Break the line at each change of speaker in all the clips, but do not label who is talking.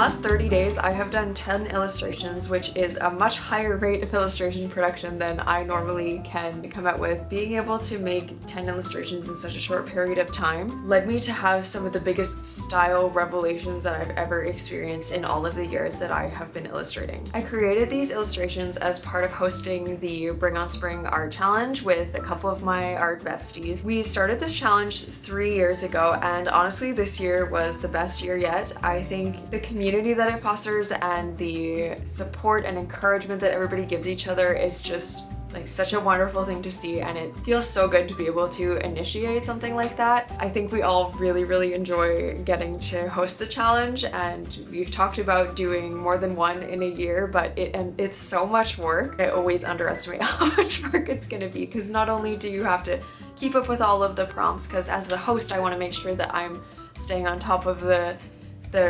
last 30 days, I have done 10 illustrations, which is a much higher rate of illustration production than I normally can come out with. Being able to make 10 illustrations in such a short period of time led me to have some of the biggest style revelations that I've ever experienced in all of the years that I have been illustrating. I created these illustrations as part of hosting the Bring on Spring Art Challenge with a couple of my art besties. We started this challenge 3 years ago, and honestly this year was the best year yet. I think the community that it fosters and the support and encouragement that everybody gives each other is just like such a wonderful thing to see, and it feels so good to be able to initiate something like that. I think we all really enjoy getting to host the challenge, and we've talked about doing more than one in a year, but it's so much work. I always underestimate how much work it's gonna be, because not only do you have to keep up with all of the prompts, because as the host I want to make sure that I'm staying on top of the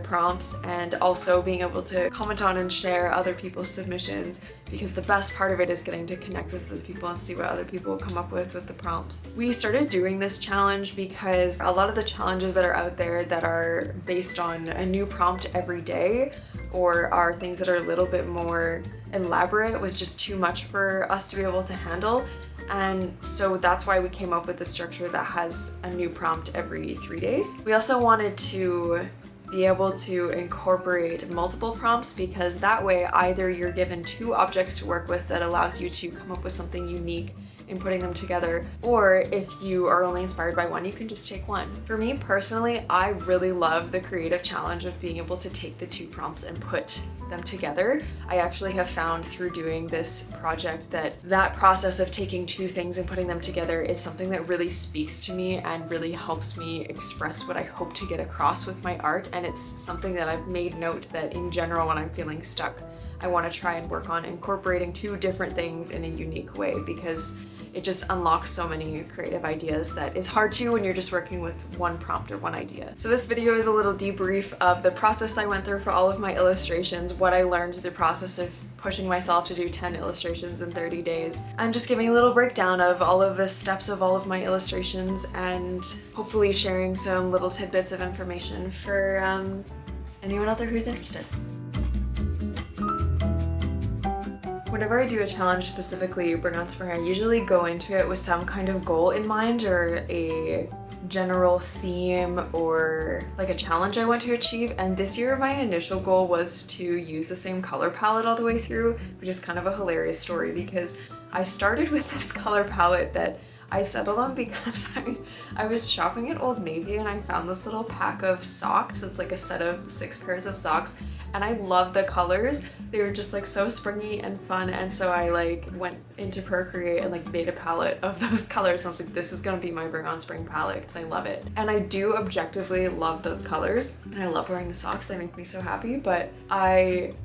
prompts and also being able to comment on and share other people's submissions, because the best part of it is getting to connect with other people and see what other people come up with the prompts. We started doing this challenge because a lot of the challenges that are out there that are based on a new prompt every day or are things that are a little bit more elaborate was just too much for us to be able to handle. And so that's why we came up with the structure that has a new prompt every 3 days. We also wanted to be able to incorporate multiple prompts, because that way either you're given 2 objects to work with that allows you to come up with something unique in putting them together, or if you are only inspired by one, you can just take one. For me personally, I really love the creative challenge of being able to take the 2 prompts and put them together. I actually have found through doing this project that process of taking 2 things and putting them together is something that really speaks to me and really helps me express what I hope to get across with my art, and it's something that I've made note that in general when I'm feeling stuck, I want to try and work on incorporating 2 different things in a unique way, because it just unlocks so many creative ideas that is hard to when you're just working with one prompt or one idea. So this video is a little debrief of the process I went through for all of my illustrations, what I learned through the process of pushing myself to do 10 illustrations in 30 days. I'm just giving a little breakdown of all of the steps of all of my illustrations and hopefully sharing some little tidbits of information for anyone out there who's interested. Whenever I do a challenge, specifically Bring on Spring, I usually go into it with some kind of goal in mind or a general theme or like a challenge I want to achieve. And this year my initial goal was to use the same color palette all the way through, which is kind of a hilarious story because I started with this color palette that I settled on because I was shopping at Old Navy and I found this little pack of socks. It's like a set of 6 pairs of socks, and I love the colors. They were just like so springy and fun, and so I like went into Procreate and like made a palette of those colors. And I was like, this is gonna be my Bring on Spring palette because I love it. And I do objectively love those colors, and I love wearing the socks. They make me so happy. But I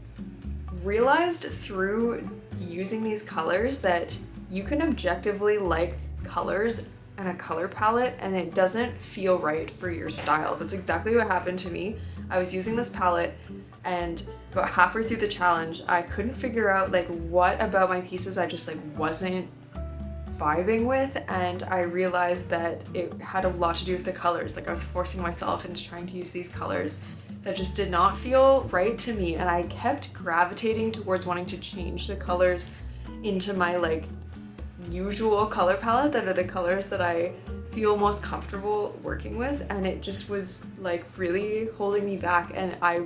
realized through using these colors that you can objectively like colors and a color palette and it doesn't feel right for your style. That's exactly what happened to me. I was using this palette and about halfway through the challenge I couldn't figure out like what about my pieces I just like wasn't vibing with, and I realized that it had a lot to do with the colors. Like I was forcing myself into trying to use these colors that just did not feel right to me, and I kept gravitating towards wanting to change the colors into my like usual color palette that are the colors that I feel most comfortable working with, and it just was like really holding me back. And I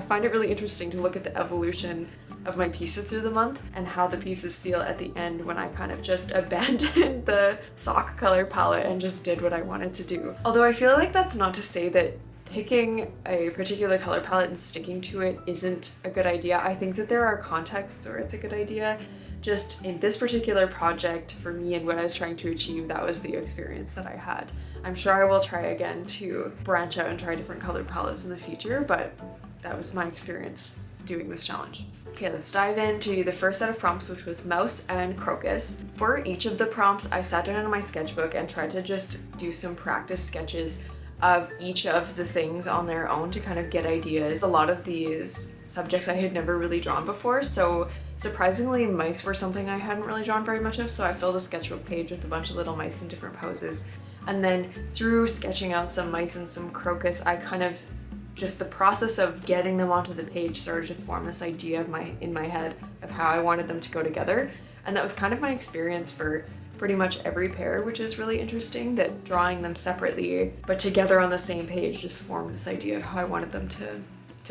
find it really interesting to look at the evolution of my pieces through the month and how the pieces feel at the end when I kind of just abandoned the sock color palette and just did what I wanted to do. Although I feel like that's not to say that picking a particular color palette and sticking to it isn't a good idea. I think that there are contexts where it's a good idea. Just in this particular project, for me and what I was trying to achieve, that was the experience that I had. I'm sure I will try again to branch out and try different color palettes in the future, but that was my experience doing this challenge. Okay, let's dive into the first set of prompts, which was mouse and crocus. For each of the prompts, I sat down in my sketchbook and tried to just do some practice sketches of each of the things on their own to kind of get ideas. A lot of these subjects I had never really drawn before, so surprisingly mice were something I hadn't really drawn very much of, so I filled a sketchbook page with a bunch of little mice in different poses. And then through sketching out some mice and some crocus, I kind of just the process of getting them onto the page started to form this idea in my head of how I wanted them to go together. And that was kind of my experience for pretty much every pair, which is really interesting, that drawing them separately but together on the same page just formed this idea of how I wanted them to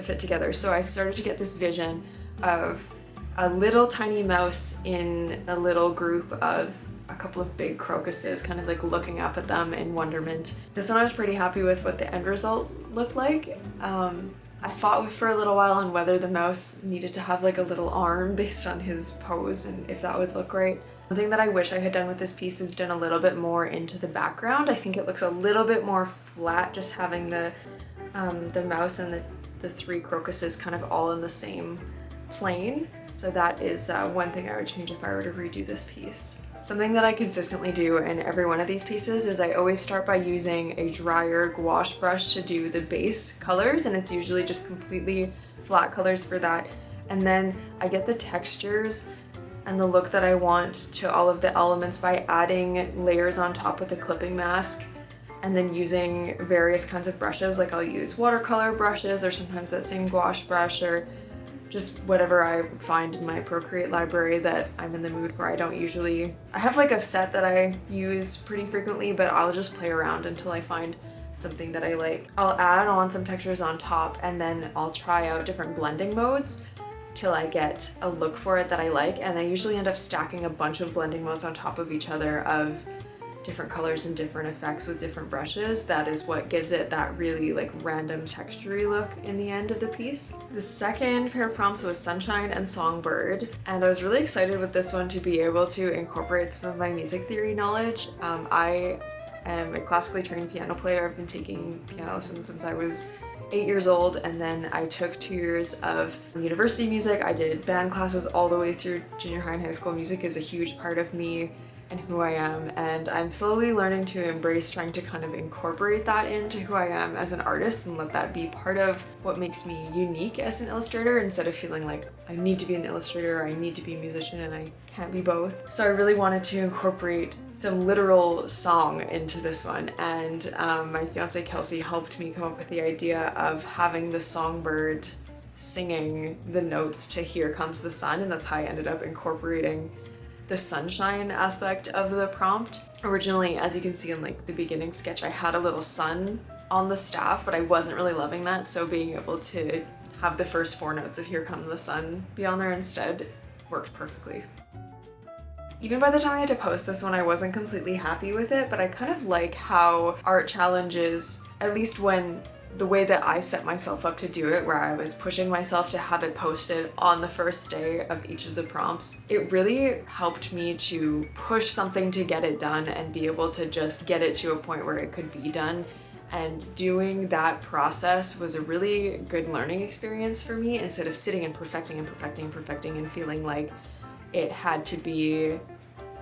fit together. So I started to get this vision of a little tiny mouse in a little group of a couple of big crocuses, kind of like looking up at them in wonderment. This one I was pretty happy with what the end result looked like. I fought for a little while on whether the mouse needed to have like a little arm based on his pose and if that would look right. One thing that I wish I had done with this piece is done a little bit more into the background. I think it looks a little bit more flat just having the mouse and the three crocuses kind of all in the same plane. So that is one thing I would change if I were to redo this piece. Something that I consistently do in every one of these pieces is I always start by using a drier gouache brush to do the base colors, and it's usually just completely flat colors for that. And then I get the textures and the look that I want to all of the elements by adding layers on top with a clipping mask, and then using various kinds of brushes. Like I'll use watercolor brushes, or sometimes that same gouache brush, or just whatever I find in my Procreate library that I'm in the mood for. I have like a set that I use pretty frequently, but I'll just play around until I find something that I like. I'll add on some textures on top, and then I'll try out different blending modes till I get a look for it that I like, and I usually end up stacking a bunch of blending modes on top of each other of different colors and different effects with different brushes. That is what gives it that really like random textury look in the end of the piece. The second pair of prompts was Sunshine and Songbird, and I was really excited with this one to be able to incorporate some of my music theory knowledge. I am a classically trained piano player. I've been taking piano lessons since I was 8 years old, and then I took 2 years of university music. I did band classes all the way through junior high and high school. Music is a huge part of me and who I am, and I'm slowly learning to embrace trying to kind of incorporate that into who I am as an artist and let that be part of what makes me unique as an illustrator, instead of feeling like I need to be an illustrator or I need to be a musician and I can't be both. So I really wanted to incorporate some literal song into this one, and my fiance Kelsey helped me come up with the idea of having the songbird singing the notes to Here Comes the Sun, and that's how I ended up incorporating the sunshine aspect of the prompt. Originally, as you can see in like the beginning sketch, I had a little sun on the staff, but I wasn't really loving that, so being able to have the first 4 notes of Here Comes the Sun be on there instead worked perfectly. Even by the time I had to post this one, I wasn't completely happy with it, but I kind of like how art challenges, at least when the way that I set myself up to do it, where I was pushing myself to have it posted on the first day of each of the prompts, it really helped me to push something to get it done and be able to just get it to a point where it could be done. And doing that process was a really good learning experience for me, instead of sitting and perfecting and feeling like it had to be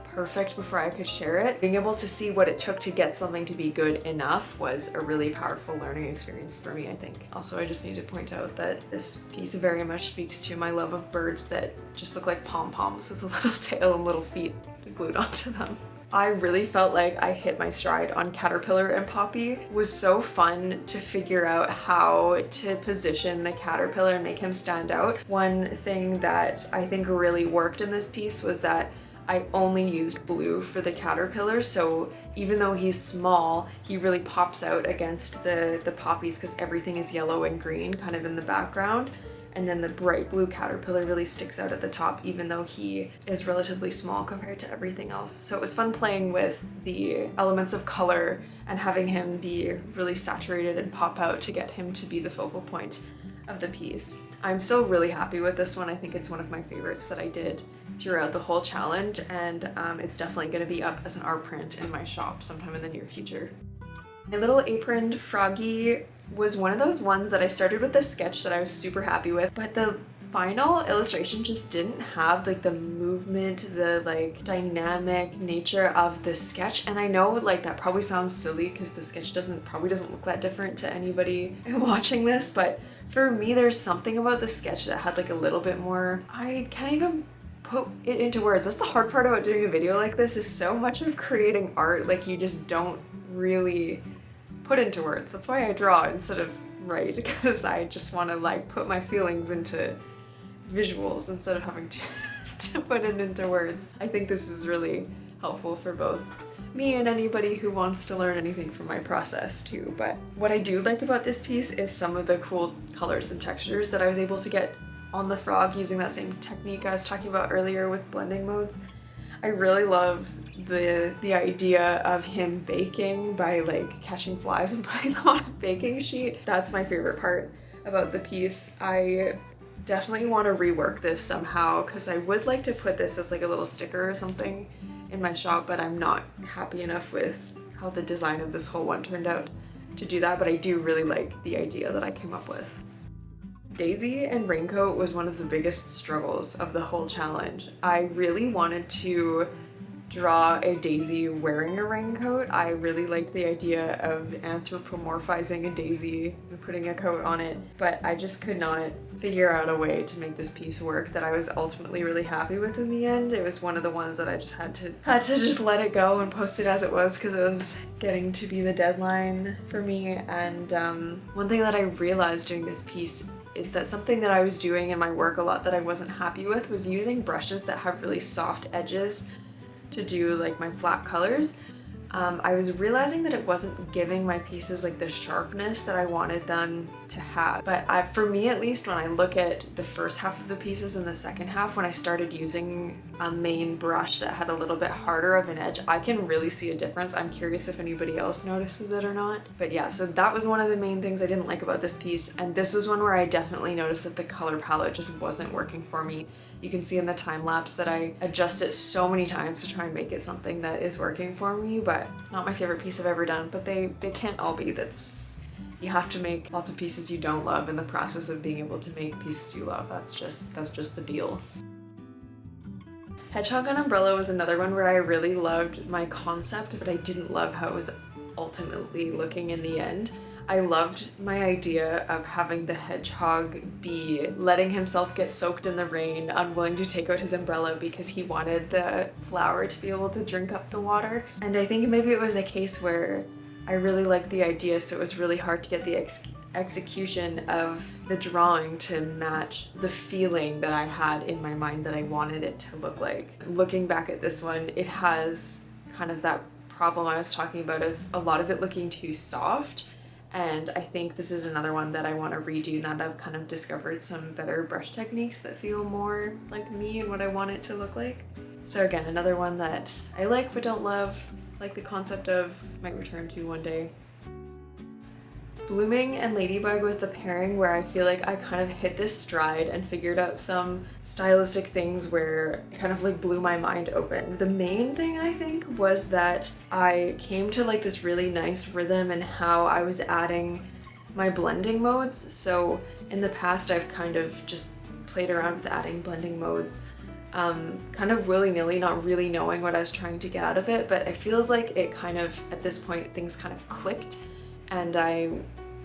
perfect before I could share it. Being able to see what it took to get something to be good enough was a really powerful learning experience for me, I think. Also, I just need to point out that this piece very much speaks to my love of birds that just look like pom-poms with a little tail and little feet glued onto them. I really felt like I hit my stride on Caterpillar and Poppy. It was so fun to figure out how to position the caterpillar and make him stand out. One thing that I think really worked in this piece was that I only used blue for the caterpillar, so even though he's small, he really pops out against the poppies because everything is yellow and green kind of in the background. And then the bright blue caterpillar really sticks out at the top, even though he is relatively small compared to everything else. So it was fun playing with the elements of color and having him be really saturated and pop out to get him to be the focal point of the piece. I'm still really happy with this one. I think it's one of my favorites that I did throughout the whole challenge, and it's definitely going to be up as an art print in my shop sometime in the near future. My little aproned froggy was one of those ones that I started with this sketch that I was super happy with, but the final illustration just didn't have like the movement, the like dynamic nature of the sketch. And I know like that probably sounds silly because the sketch probably doesn't look that different to anybody watching this, but for me there's something about the sketch that had like a little bit more, I can't even put it into words. That's the hard part about doing a video like this, is so much of creating art like you just don't really put into words. That's why I draw instead of right, because I just want to like put my feelings into visuals instead of having to put it into words. I think this is really helpful for both me and anybody who wants to learn anything from my process too. But what I do like about this piece is some of the cool colors and textures that I was able to get on the frog using that same technique I was talking about earlier with blending modes. I really love the idea of him baking by like catching flies and putting them on a baking sheet. That's my favorite part about the piece. I definitely want to rework this somehow because I would like to put this as like a little sticker or something in my shop, but I'm not happy enough with how the design of this whole one turned out to do that, but I do really like the idea that I came up with. Daisy and Raincoat was one of the biggest struggles of the whole challenge. I really wanted to draw a daisy wearing a raincoat. I really liked the idea of anthropomorphizing a daisy and putting a coat on it, but I just could not figure out a way to make this piece work that I was ultimately really happy with in the end. It was one of the ones that I just had to just let it go and post it as it was because it was getting to be the deadline for me. And one thing that I realized doing this piece is that something that I was doing in my work a lot that I wasn't happy with was using brushes that have really soft edges to do like my flat colors. I was realizing that it wasn't giving my pieces like the sharpness that I wanted them to have. But for me at least, when I look at the first half of the pieces and the second half, when I started using a main brush that had a little bit harder of an edge, I can really see a difference. I'm curious if anybody else notices it or not. But yeah, so that was one of the main things I didn't like about this piece. And this was one where I definitely noticed that the color palette just wasn't working for me. You can see in the time lapse that I adjust it so many times to try and make it something that is working for me, but it's not my favorite piece I've ever done. But they can't all be. You have to make lots of pieces you don't love in the process of being able to make pieces you love. That's just the deal. Hedgehog on Umbrella was another one where I really loved my concept, but I didn't love how it was ultimately looking in the end. I loved my idea of having the hedgehog be letting himself get soaked in the rain, unwilling to take out his umbrella because he wanted the flower to be able to drink up the water. And I think maybe it was a case where I really liked the idea, so it was really hard to get the execution of the drawing to match the feeling that I had in my mind that I wanted it to look like. Looking back at this one, it has kind of that problem I was talking about of a lot of it looking too soft. And I think this is another one that I want to redo now that I've kind of discovered some better brush techniques that feel more like me and what I want it to look like. So again, another one that I like but don't love, like the concept of, might return to one day. Blooming and Ladybug was the pairing where I feel like I kind of hit this stride and figured out some stylistic things where it kind of like blew my mind open. The main thing I think was that I came to like this really nice rhythm in how I was adding my blending modes. So in the past I've kind of just played around with adding blending modes kind of willy-nilly, not really knowing what I was trying to get out of it, but it feels like it kind of, at this point, things kind of clicked and I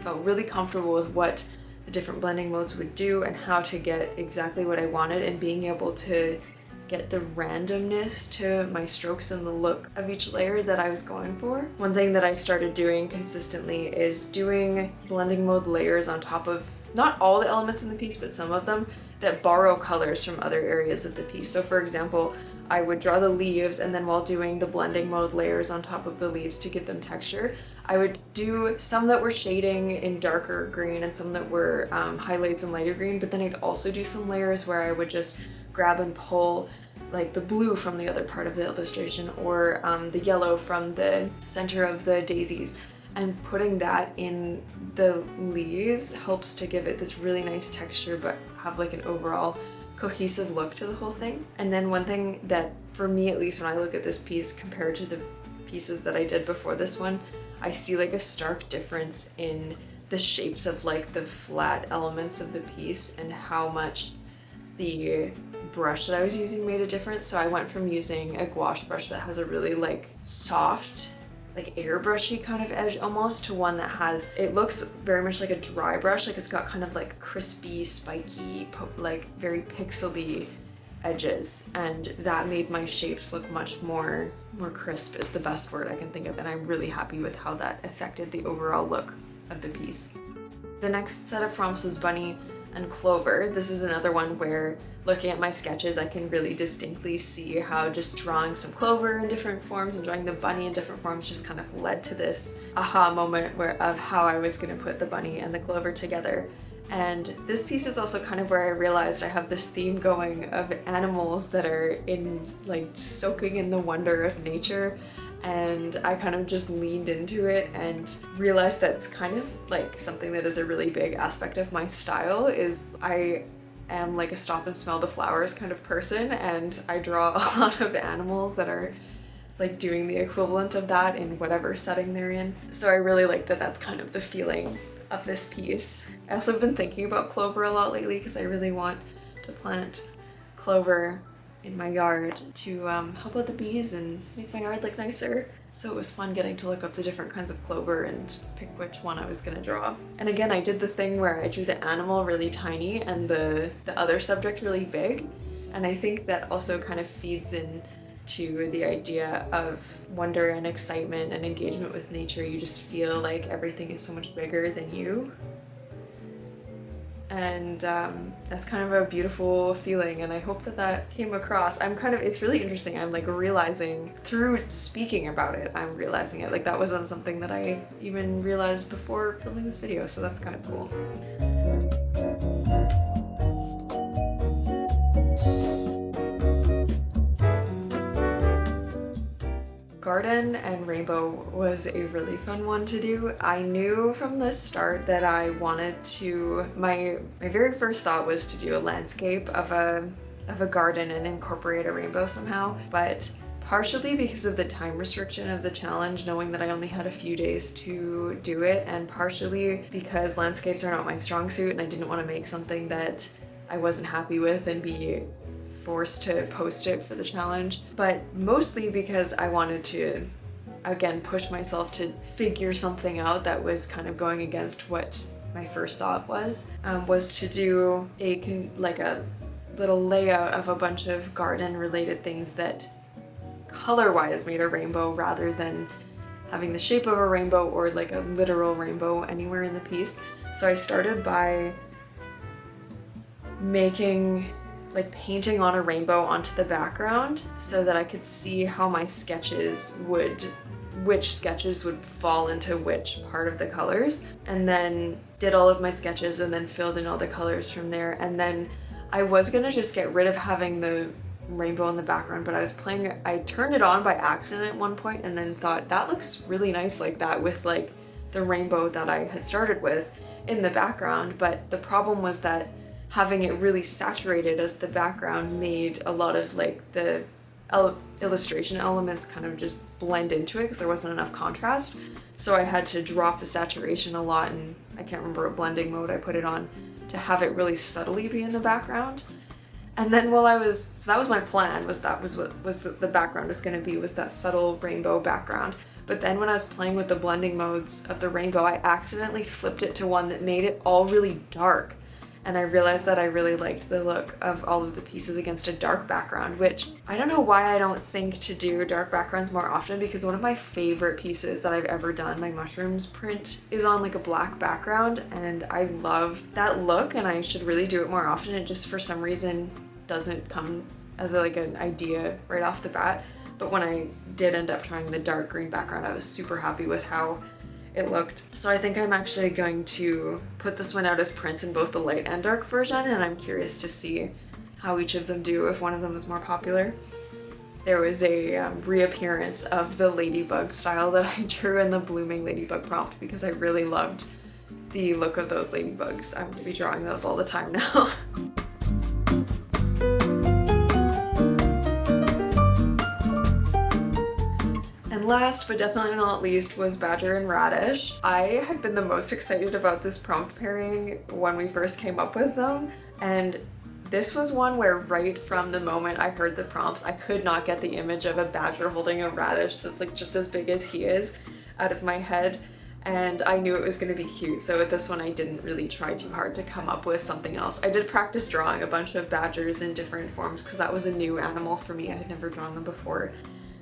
felt really comfortable with what the different blending modes would do and how to get exactly what I wanted and being able to get the randomness to my strokes and the look of each layer that I was going for. One thing that I started doing consistently is doing blending mode layers on top of not all the elements in the piece, but some of them that borrow colors from other areas of the piece. So for example, I would draw the leaves and then while doing the blending mode layers on top of the leaves to give them texture, I would do some that were shading in darker green and some that were highlights in lighter green, but then I'd also do some layers where I would just grab and pull like the blue from the other part of the illustration or the yellow from the center of the daisies. And putting that in the leaves helps to give it this really nice texture but have like an overall cohesive look to the whole thing. And then one thing that, for me at least, when I look at this piece compared to the pieces that I did before this one, I see like a stark difference in the shapes of like the flat elements of the piece and how much the brush that I was using made a difference. So I went from using a gouache brush that has a really like soft, like airbrushy kind of edge almost, to one that has, it looks very much like a dry brush, like it's got kind of like crispy, spiky, like very pixely edges, and that made my shapes look much more crisp is the best word I can think of, and I'm really happy with how that affected the overall look of the piece. The next set of prompts was bunny and clover. This is another one where looking at my sketches I can really distinctly see how just drawing some clover in different forms and drawing the bunny in different forms just kind of led to this aha moment of how I was going to put the bunny and the clover together. And this piece is also kind of where I realized I have this theme going of animals that are soaking in the wonder of nature, and I kind of just leaned into it and realized that's kind of like something that is a really big aspect of my style. Is I am like a stop and smell the flowers kind of person, and I draw a lot of animals that are like doing the equivalent of that in whatever setting they're in. So I really like that that's kind of the feeling of this piece. I also have been thinking about clover a lot lately because I really want to plant clover in my yard to help out the bees and make my yard look nicer. So it was fun getting to look up the different kinds of clover and pick which one I was gonna draw. And again, I did the thing where I drew the animal really tiny and the other subject really big. And I think that also kind of feeds in to the idea of wonder and excitement and engagement with nature. You just feel like everything is so much bigger than you. And that's kind of a beautiful feeling, and I hope that that came across. It's really interesting. I'm like realizing through speaking about it, I'm realizing it. Like that wasn't something that I even realized before filming this video, so that's kind of cool. Garden and rainbow was a really fun one to do. I knew from the start that I wanted to, my very first thought was to do a landscape of a garden and incorporate a rainbow somehow, but partially because of the time restriction of the challenge, knowing that I only had a few days to do it, and partially because landscapes are not my strong suit and I didn't want to make something that I wasn't happy with and be forced to post it for the challenge, but mostly because I wanted to, again, push myself to figure something out that was kind of going against what my first thought was to do a little layout of a bunch of garden related things that color-wise made a rainbow rather than having the shape of a rainbow or like a literal rainbow anywhere in the piece. So I started by painting on a rainbow onto the background so that I could see how my which sketches would fall into which part of the colors, and then did all of my sketches and then filled in all the colors from there. And then I was gonna just get rid of having the rainbow in the background, but I turned it on by accident at one point and then thought that looks really nice like that with like the rainbow that I had started with in the background. But the problem was that having it really saturated as the background made a lot of like the illustration elements kind of just blend into it because there wasn't enough contrast. So I had to drop the saturation a lot, and I can't remember what blending mode I put it on to have it really subtly be in the background. And then so that was my plan, was the background was going to be, was that subtle rainbow background. But then when I was playing with the blending modes of the rainbow, I accidentally flipped it to one that made it all really dark. And I realized that I really liked the look of all of the pieces against a dark background, which I don't know why I don't think to do dark backgrounds more often, because one of my favorite pieces that I've ever done, my mushrooms print, is on like a black background, and I love that look and I should really do it more often. It just for some reason doesn't come as an idea right off the bat. But when I did end up trying the dark green background, I was super happy with how it looked. So I think I'm actually going to put this one out as prints in both the light and dark version, and I'm curious to see how each of them do, if one of them is more popular. There was a reappearance of the ladybug style that I drew in the blooming ladybug prompt because I really loved the look of those ladybugs. I'm going to be drawing those all the time now. And last but definitely not least was badger and radish. I had been the most excited about this prompt pairing when we first came up with them, and this was one where right from the moment I heard the prompts, I could not get the image of a badger holding a radish that's like just as big as he is out of my head, and I knew it was going to be cute. So with this one I didn't really try too hard to come up with something else. I did practice drawing a bunch of badgers in different forms because that was a new animal for me. I had never drawn them before.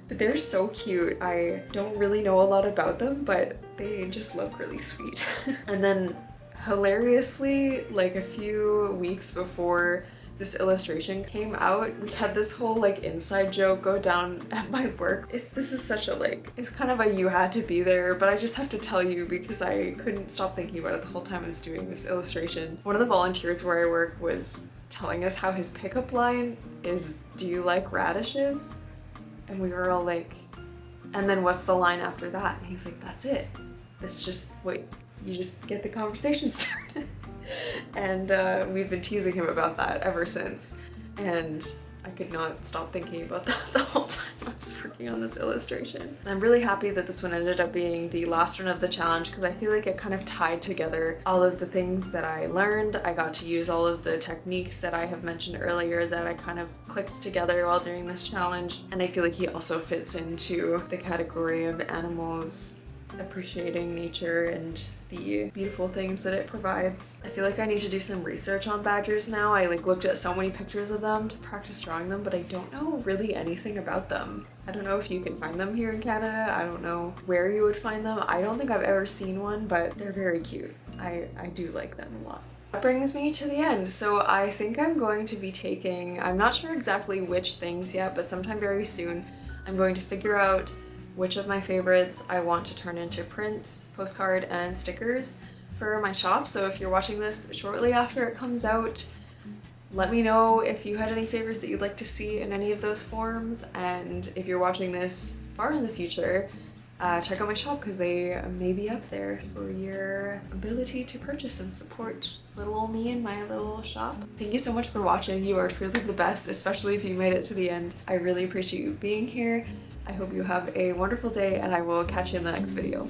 But they're so cute. I don't really know a lot about them, but they just look really sweet. And then Hilariously, like a few weeks before this illustration came out, we had this whole like inside joke go down at my work. This is such a like, it's kind of a you had to be there, but I just have to tell you because I couldn't stop thinking about it the whole time I was doing this illustration. One of the volunteers where I work was telling us how his pickup line is, "Do you like radishes?" And we were all like, and then what's the line after that? And he was like, "That's it. That's just what, you just get the conversation started." And we've been teasing him about that ever since. And I could not stop thinking about that the whole time I was working on this illustration. I'm really happy that this one ended up being the last run of the challenge because I feel like it kind of tied together all of the things that I learned. I got to use all of the techniques that I have mentioned earlier that I kind of clicked together while doing this challenge. And I feel like he also fits into the category of animals appreciating nature and the beautiful things that it provides. I feel like I need to do some research on badgers now. I like looked at so many pictures of them to practice drawing them, but I don't know really anything about them. I don't know if you can find them here in Canada. I don't know where you would find them. I don't think I've ever seen one, but they're very cute. I do like them a lot. That brings me to the end. So I think I'm going to be taking, I'm not sure exactly which things yet, but sometime very soon I'm going to figure out which of my favorites I want to turn into prints, postcard, and stickers for my shop. So if you're watching this shortly after it comes out, let me know if you had any favorites that you'd like to see in any of those forms. And if you're watching this far in the future, check out my shop because they may be up there for your ability to purchase and support little old me and my little shop. Thank you so much for watching. You are truly the best, especially if you made it to the end. I really appreciate you being here. I hope you have a wonderful day and I will catch you in the next video.